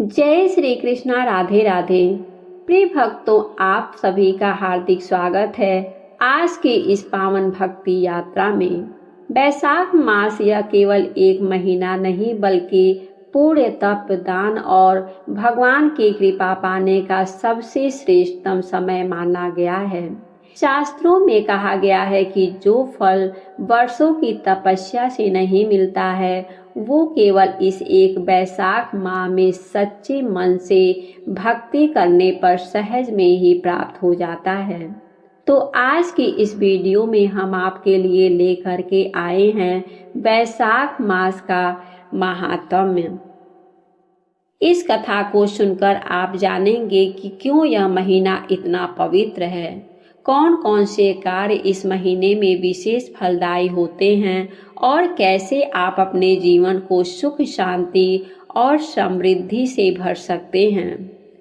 जय श्री कृष्णा। राधे राधे। प्रिय भक्तों, आप सभी का हार्दिक स्वागत है आज की इस पावन भक्ति यात्रा में। वैशाख मास यह केवल एक महीना नहीं बल्कि पूर्ण तप, दान और भगवान की कृपा पाने का सबसे श्रेष्ठतम समय माना गया है। शास्त्रों में कहा गया है कि जो फल वर्षों की तपस्या से नहीं मिलता है वो केवल इस एक वैशाख माह में सच्चे मन से भक्ति करने पर सहज में ही प्राप्त हो जाता है। तो आज की इस वीडियो में हम आपके लिए लेकर के आए हैं वैशाख मास का महात्म्य। इस कथा को सुनकर आप जानेंगे कि क्यों यह महीना इतना पवित्र है, कौन कौन से कार्य इस महीने में विशेष फलदायी होते हैं और कैसे आप अपने जीवन को सुख, शांति और समृद्धि से भर सकते हैं।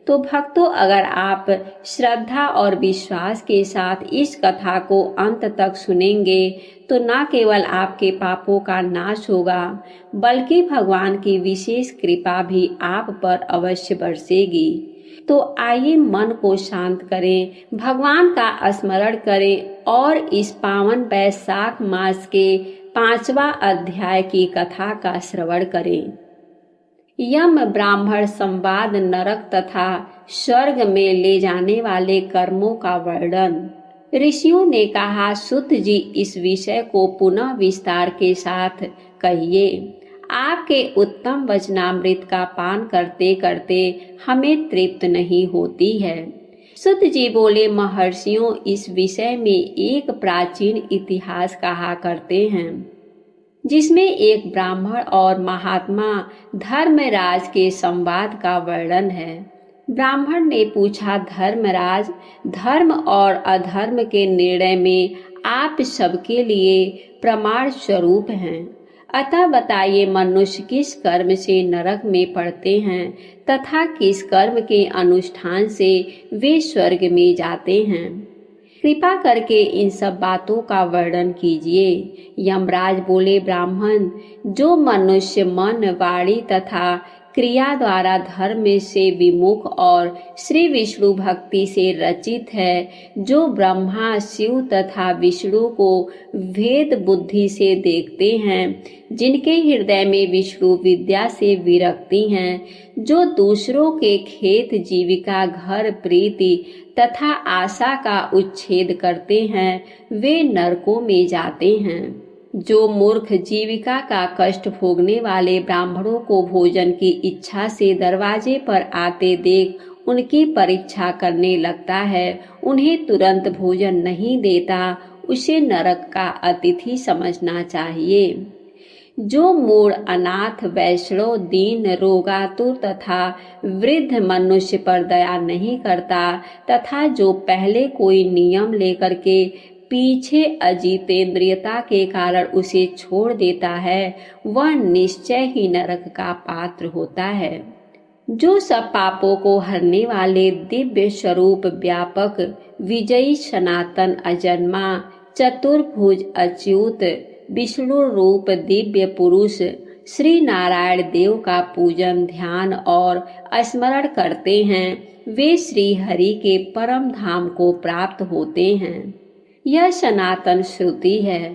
तो भक्तों, अगर आप श्रद्धा और विश्वास के साथ इस कथा को अंत तक सुनेंगे तो न केवल आपके पापों का नाश होगा बल्कि भगवान की विशेष कृपा भी आप पर अवश्य बरसेगी। तो आइए मन को शांत करें, भगवान का स्मरण करें और इस पावन वैशाख मास के 5वां अध्याय की कथा का श्रवण करें। यम ब्राह्मण संवाद, नरक तथा स्वर्ग में ले जाने वाले कर्मों का वर्णन। ऋषियों ने कहा, सूत जी इस विषय को पुनः विस्तार के साथ कहिए। आपके उत्तम वचनामृत का पान करते करते हमें तृप्त नहीं होती है। सूत जी बोले, महर्षियों इस विषय में एक प्राचीन इतिहास कहा करते हैं जिसमें एक ब्राह्मण और महात्मा धर्मराज के संवाद का वर्णन है। ब्राह्मण ने पूछा, धर्मराज, धर्म और अधर्म के निर्णय में आप सबके लिए प्रमाण स्वरूप हैं, अतः बताइए मनुष्य किस कर्म से नरक में पड़ते हैं तथा किस कर्म के अनुष्ठान से वे स्वर्ग में जाते हैं। कृपा करके इन सब बातों का वर्णन कीजिए। यमराज बोले, ब्राह्मण, जो मनुष्य मन, वाणी तथा क्रिया द्वारा धर्म से विमुख और श्री विष्णु भक्ति से रचित है, जो ब्रह्मा, शिव तथा विष्णु को भेद बुद्धि से देखते हैं, जिनके हृदय में विष्णु विद्या से विरक्ति हैं, जो दूसरों के खेत, जीविका, घर, प्रीति तथा आशा का उच्छेद करते हैं, वे नरकों में जाते हैं। जो मूर्ख जीविका का कष्ट भोगने वाले ब्राह्मणों को भोजन की इच्छा से दरवाजे पर आते देख उनकी परीक्षा करने लगता है, उन्हें तुरंत भोजन नहीं देता, उसे नरक का अतिथि समझना चाहिए। जो मूढ़, अनाथ, वैष्णव, दीन, रोगातुर तथा वृद्ध मनुष्य पर दया नहीं करता तथा जो पहले कोई नियम लेकर के पीछे अजितेंद्रियता के कारण उसे छोड़ देता है, वह निश्चय ही नरक का पात्र होता है। जो सब पापों को हरने वाले दिव्य स्वरूप, व्यापक, विजयी, सनातन, अजन्मा, चतुर्भुज, अच्युत, विष्णु रूप दिव्य पुरुष श्री नारायण देव का पूजन, ध्यान और स्मरण करते हैं, वे श्री हरि के परम धाम को प्राप्त होते हैं। यह सनातन श्रुति है।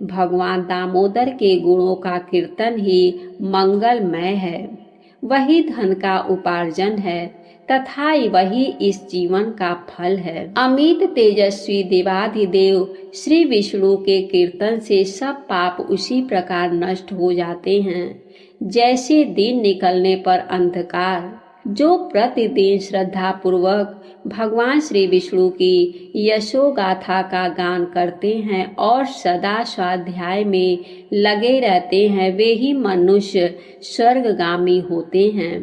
भगवान दामोदर के गुणों का कीर्तन ही मंगलमय है। वही धन का उपार्जन है तथा वही इस जीवन का फल है। अमित तेजस्वी देवाधिदेव श्री विष्णु के कीर्तन से सब पाप उसी प्रकार नष्ट हो जाते हैं जैसे दिन निकलने पर अंधकार। जो प्रतिदिन श्रद्धा पूर्वक भगवान श्री विष्णु की यशोगाथा का गान करते हैं और सदा स्वाध्याय में लगे रहते हैं, वे ही मनुष्य स्वर्गगामी होते हैं।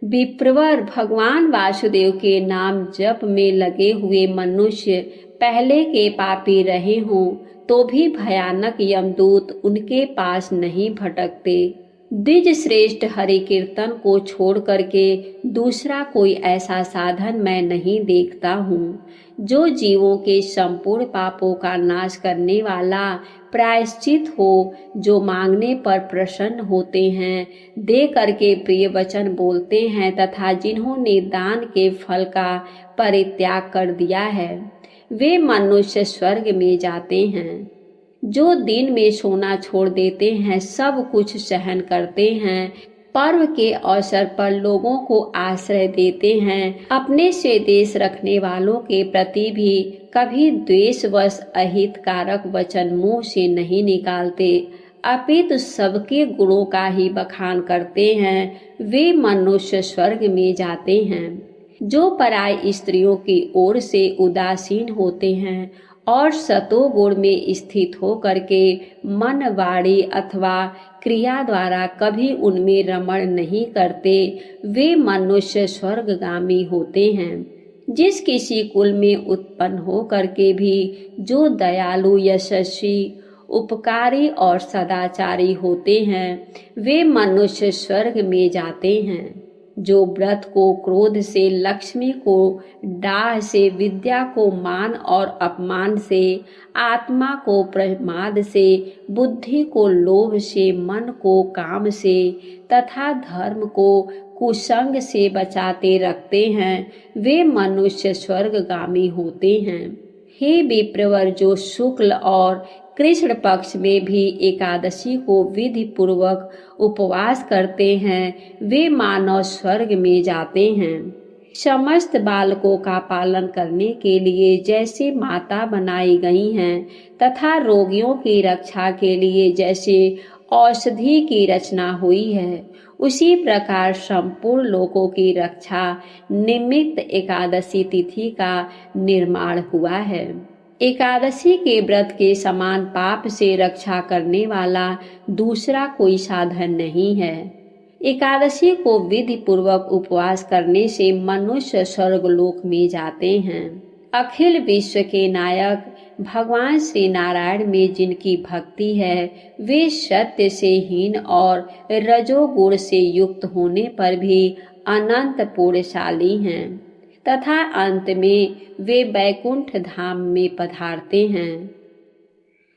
विप्रवर, भगवान वासुदेव के नाम जप में लगे हुए मनुष्य पहले के पापी रहे हों तो भी भयानक यमदूत उनके पास नहीं भटकते। द्विज श्रेष्ठ हरि कीर्तन को छोड़ करके दूसरा कोई ऐसा साधन मैं नहीं देखता हूँ जो जीवों के संपूर्ण पापों का नाश करने वाला प्रायश्चित हो, जो मांगने पर प्रसन्न होते हैं, दे करके प्रिय वचन बोलते हैं तथा जिन्होंने दान के फल का परित्याग कर दिया है, वे मनुष्य स्वर्ग में जाते हैं। जो दिन में सोना छोड़ देते हैं, सब कुछ सहन करते हैं, पर्व के अवसर पर लोगों को आश्रय देते हैं, अपने से देश रखने वालों के प्रति भी कभी द्वेषवश अहितकारक वचन मुंह से नहीं निकालते, अपितु सबके गुणों का ही बखान करते हैं, वे मनुष्य स्वर्ग में जाते हैं। जो पराई स्त्रियों की ओर से उदासीन होते हैं और सतोगुण में स्थित हो करके मन, वाणी अथवा क्रिया द्वारा कभी उनमें रमण नहीं करते, वे मनुष्य स्वर्गगामी होते हैं। जिस किसी कुल में उत्पन्न हो करके भी जो दयालु, यशस्वी, उपकारी और सदाचारी होते हैं, वे मनुष्य स्वर्ग में जाते हैं। जो व्रत को क्रोध से, लक्ष्मी को डाह से, विद्या को मान और अपमान से, आत्मा को प्रमाद से, बुद्धि को लोभ से, मन को काम से तथा धर्म को कुसंग से बचाते रखते हैं, वे मनुष्य स्वर्गगामी होते हैं। हे विप्रवर, जो शुक्ल और कृष्ण पक्ष में भी एकादशी को विधि पूर्वक उपवास करते हैं, वे मानव स्वर्ग में जाते हैं। समस्त बालकों का पालन करने के लिए जैसे माता बनाई गई हैं तथा रोगियों की रक्षा के लिए जैसे औषधि की रचना हुई है, उसी प्रकार संपूर्ण लोगों की रक्षा निमित्त एकादशी तिथि का निर्माण हुआ है। एकादशी के व्रत के समान पाप से रक्षा करने वाला दूसरा कोई साधन नहीं है। एकादशी को विधि पूर्वक उपवास करने से मनुष्य स्वर्गलोक में जाते हैं। अखिल विश्व के नायक भगवान श्री नारायण में जिनकी भक्ति है, वे सत्य से हीन और रजोगुण से युक्त होने पर भी अनंत पुण्यशाली हैं तथा अंत में वे बैकुंठ धाम में पधारते हैं।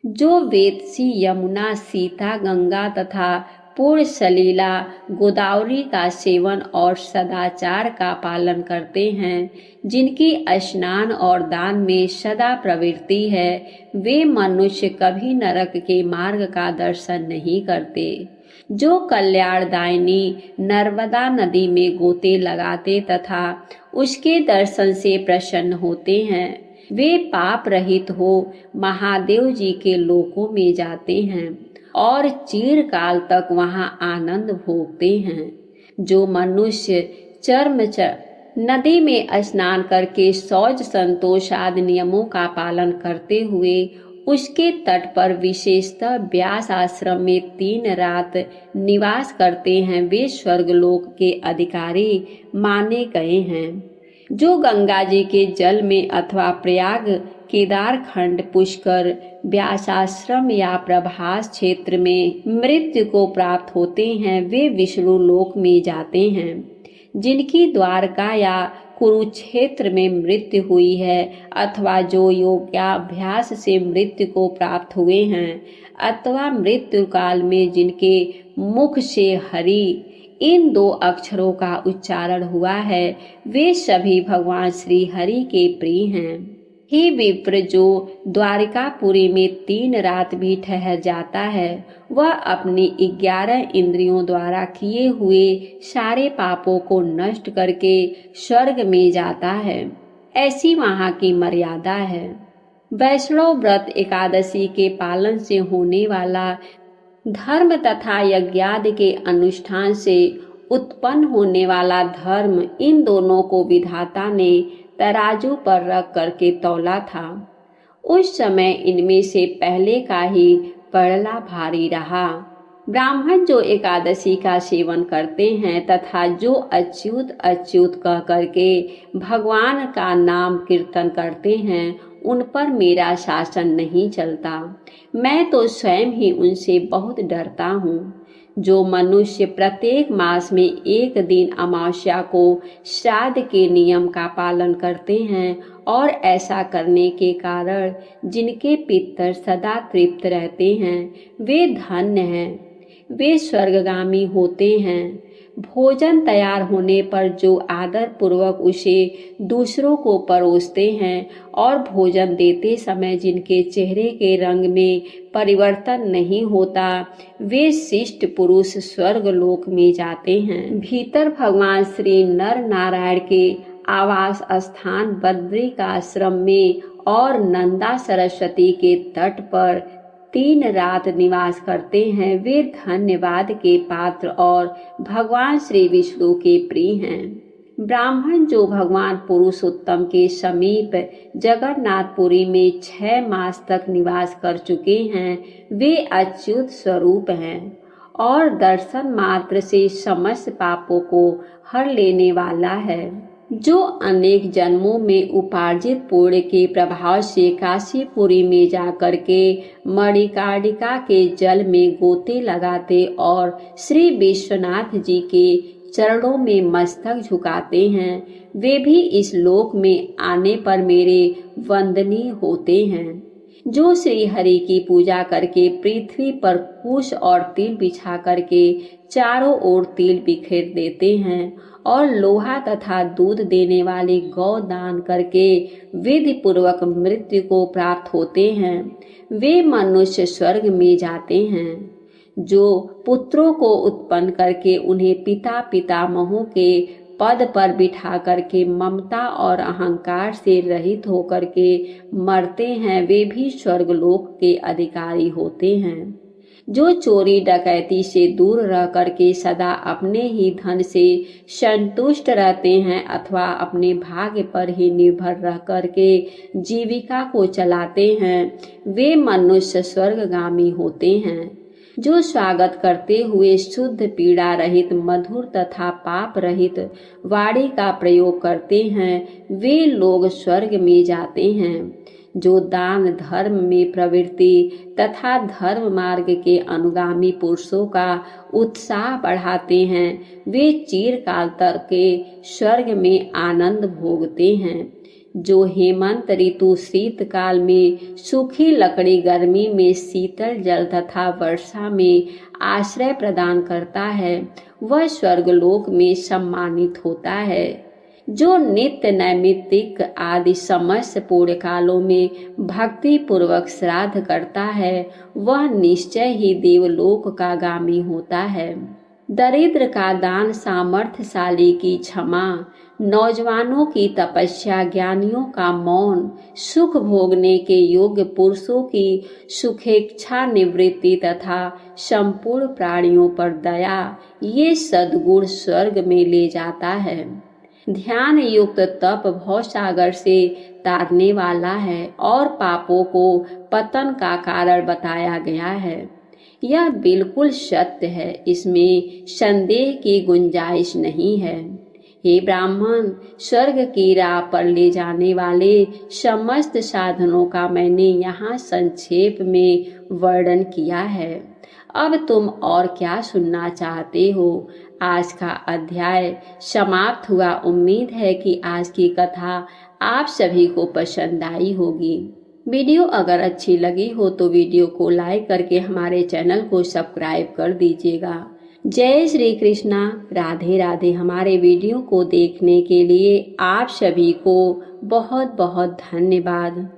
जो वेदसी, यमुना, सीता, गंगा तथा पूर्ण सलीला गोदावरी का सेवन और सदाचार का पालन करते हैं, जिनकी स्नान और दान में सदा प्रवृत्ति है, वे मनुष्य कभी नरक के मार्ग का दर्शन नहीं करते। जो कल्याणदायिनी नर्मदा नदी में गोते लगाते तथा उसके दर्शन से प्रसन्न होते हैं, वे पाप रहित हो महादेव जी के लोकों में जाते हैं और चिरकाल तक वहां आनंद भोगते हैं। जो मनुष्य नदी में स्नान करके शौच, संतोष आदि नियमों का पालन करते हुए उसके तट पर विशेषतः व्यास आश्रम में 3 रात निवास करते हैं, वे स्वर्गलोक के अधिकारी माने गए हैं। जो गंगा जी के जल में अथवा प्रयाग, केदार खंड, पुष्कर, व्यासाश्रम या प्रभास क्षेत्र में मृत्यु को प्राप्त होते हैं, वे विष्णु लोक में जाते हैं। जिनकी द्वारका या कुरुक्षेत्र में मृत्यु हुई है अथवा जो योगाभ्यास से मृत्यु को प्राप्त हुए हैं अथवा मृत्यु काल में जिनके मुख से हरि इन 2 अक्षरों का उच्चारण हुआ है, वे सभी भगवान श्री हरि के प्रिय हैं। हे विप्र, जो द्वारिकापुरी में 3 रात भी ठहर जाता है, वह अपनी 11 इंद्रियों द्वारा किए हुए सारे पापों को नष्ट करके स्वर्ग में जाता है। ऐसी वहाँ की मर्यादा है। वैष्णव व्रत एकादशी के पालन से होने वाला धर्म तथा यज्ञादि के अनुष्ठान से उत्पन्न होने वाला धर्म, इन दोनों को विधाता ने तराजू पर रख करके तौला था। उस समय इनमें से पहले का ही पड़ला भारी रहा। ब्राह्मण जो एकादशी का सेवन करते हैं तथा जो अच्युत अच्युत कह करके भगवान का नाम कीर्तन करते हैं, उन पर मेरा शासन नहीं चलता। मैं तो स्वयं ही उनसे बहुत डरता हूँ। जो मनुष्य प्रत्येक मास में 1 दिन अमावस्या को श्राद्ध के नियम का पालन करते हैं और ऐसा करने के कारण जिनके पितर सदा तृप्त रहते हैं वे धन्य हैं, वे स्वर्गगामी होते हैं। भोजन तैयार होने पर जो आदर पूर्वक उसे दूसरों को परोसते हैं और भोजन देते समय जिनके चेहरे के रंग में परिवर्तन नहीं होता, वे शिष्ट पुरुष स्वर्ग लोक में जाते हैं। भीतर भगवान श्री नर नारायण के आवास स्थान बद्रिकाश्रम में और नंदा सरस्वती के तट पर 3 रात निवास करते हैं। वे धन्यवाद के पात्र और भगवान श्री विष्णु के प्रिय हैं। ब्राह्मण जो भगवान पुरुषोत्तम के समीप जगन्नाथपुरी में 6 मास तक निवास कर चुके हैं, वे अच्युत स्वरूप हैं और दर्शन मात्र से समस्त पापों को हर लेने वाला है। जो अनेक जन्मों में उपार्जित पुण्य के प्रभाव से काशीपुरी में जाकर के मणिकर्णिका के जल में गोते लगाते और श्री विश्वनाथ जी के चरणों में मस्तक झुकाते हैं, वे भी इस लोक में आने पर मेरे वंदनीय होते हैं। जो श्री हरि की पूजा करके पृथ्वी पर कुश और तिल बिछा करके चारों ओर तिल बिखेर देते हैं और लोहा तथा दूध देने वाले गौ दान करके विधि पूर्वक मृत्यु को प्राप्त होते हैं, वे मनुष्य स्वर्ग में जाते हैं। जो पुत्रों को उत्पन्न करके उन्हें पिता पितामहों के पद पर बिठा करके ममता और अहंकार से रहित होकर के मरते हैं, वे भी स्वर्गलोक के अधिकारी होते हैं। जो चोरी डकैती से दूर रह करके सदा अपने ही धन से संतुष्ट रहते हैं अथवा अपने भाग्य पर ही निर्भर रह करके जीविका को चलाते हैं, वे मनुष्य स्वर्गगामी होते हैं। जो स्वागत करते हुए शुद्ध पीड़ा रहित मधुर तथा पाप रहित वाणी का प्रयोग करते हैं, वे लोग स्वर्ग में जाते हैं। जो दान धर्म में प्रवृत्ति तथा धर्म मार्ग के अनुगामी पुरुषों का उत्साह बढ़ाते हैं, वे चिरकाल तक के स्वर्ग में आनंद भोगते हैं। जो हेमंत ऋतु शीतकाल में सूखी लकड़ी, गर्मी में शीतल जल तथा वर्षा में आश्रय प्रदान करता है, वह स्वर्गलोक में सम्मानित होता है। जो नित्य नैमित्तिक आदि समस्त पूर्ण कालों में भक्ति पूर्वक श्राद्ध करता है, वह निश्चय ही देवलोक का गामी होता है। दरिद्र का दान, सामर्थ्यशाली की क्षमा, नौजवानों की तपस्या, ज्ञानियों का मौन, सुख भोगने के योग्य पुरुषों की सुखेच्छा निवृत्ति तथा संपूर्ण प्राणियों पर दया, ये सद्गुण स्वर्ग में ले जाता है। ध्यान युक्त तप भवसागर से तारने वाला है और पापों को पतन का कारण बताया गया है। यह बिल्कुल सत्य है, इसमें संदेह की गुंजाइश नहीं है। हे ब्राह्मण, स्वर्ग की राह पर ले जाने वाले समस्त साधनों का मैंने यहाँ संक्षेप में वर्णन किया है। अब तुम और क्या सुनना चाहते हो? आज का अध्याय समाप्त हुआ। उम्मीद है कि आज की कथा आप सभी को पसंद आई होगी। वीडियो अगर अच्छी लगी हो तो वीडियो को लाइक करके हमारे चैनल को सब्सक्राइब कर दीजिएगा। जय श्री कृष्णा, राधे राधे। हमारे वीडियो को देखने के लिए आप सभी को बहुत बहुत धन्यवाद।